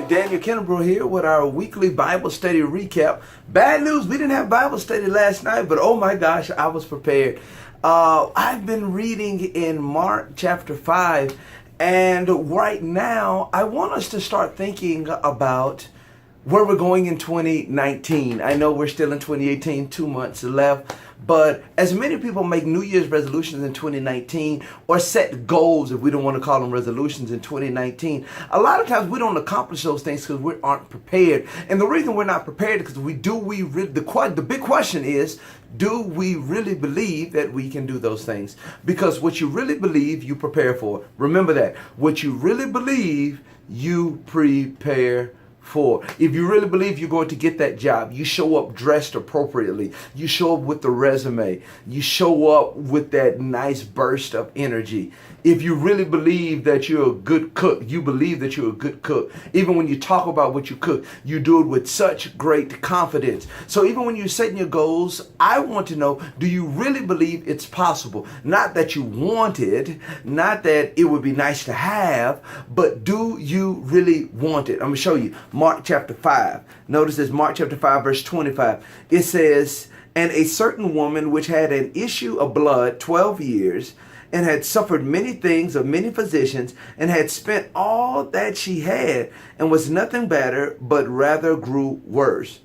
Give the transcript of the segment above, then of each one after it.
Daniel Kennebrew here with our weekly Bible study recap. Bad news, we didn't have Bible study last night, but oh my gosh, I was prepared. I've been reading in Mark chapter 5, and right now I want us to start thinking about where we're going in 2019. I know we're still in 2018, 2 months left, but as many people make New Year's resolutions in 2019 or set goals, if we don't want to call them resolutions, in 2019, a lot of times we don't accomplish those things because we aren't prepared. And the reason we're not prepared is because the big question is, do we really believe that we can do those things? Because what you really believe, you prepare for. Remember that. What you really believe, you prepare for. If you really believe you're going to get that job, you show up dressed appropriately. You show up with the resume. You show up with that nice burst of energy. If you really believe that you're a good cook, you believe that you're a good cook. Even when you talk about what you cook, you do it with such great confidence. So even when you're setting your goals, I want to know, do you really believe it's possible? Not that you want it, not that it would be nice to have, but do you really want it? I'm going to show you. Mark chapter 5. Notice this, Mark chapter 5, verse 25. It says, "And a certain woman which had an issue of blood 12 years, and had suffered many things of many physicians, and had spent all that she had, and was nothing better, but rather grew worse.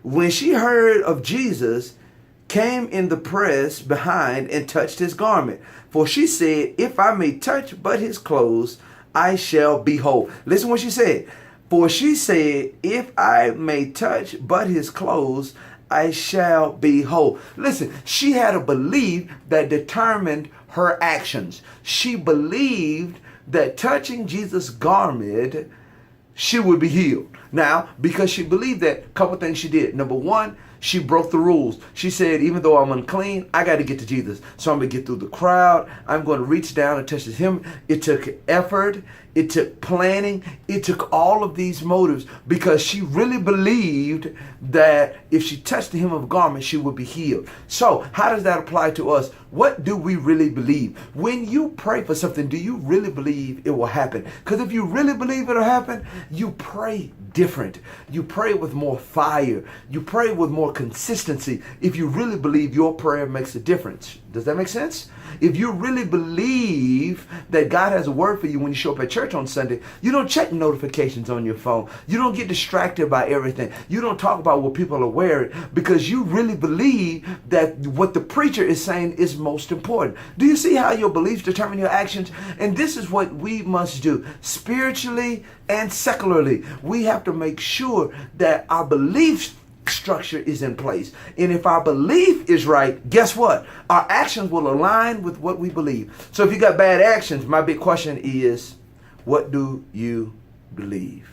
When she heard of Jesus, came in the press behind, and touched his garment. For she said, If I may touch but his clothes, I shall be whole." Listen what she said. For she said, "If I may touch but his clothes, I shall be whole." Listen, she had a belief that determined her actions. She believed that touching Jesus' garment, she would be healed. Now, because she believed that, a couple things she did. Number one, she broke the rules. She said, even though I'm unclean, I got to get to Jesus. So I'm going to get through the crowd. I'm going to reach down and touch his hem. It took effort. It took planning. It took all of these motives because she really believed that if she touched the hem of a garment, she would be healed. So how does that apply to us? What do we really believe? When you pray for something, do you really believe it will happen? Because if you really believe it'll happen, you pray different. You pray with more fire. You pray with more consistency. If you really believe your prayer makes a difference. Does that make sense? If you really believe that God has a word for you when you show up at church on Sunday, you don't check notifications on your phone. You don't get distracted by everything. You don't talk about what people are wearing because you really believe that what the preacher is saying is most important. Do you see how your beliefs determine your actions? And this is what we must do spiritually and secularly. We have to make sure that our beliefs structure is in place. And if our belief is right, guess what? Our actions will align with what we believe. So if you got bad actions, my big question is, what do you believe?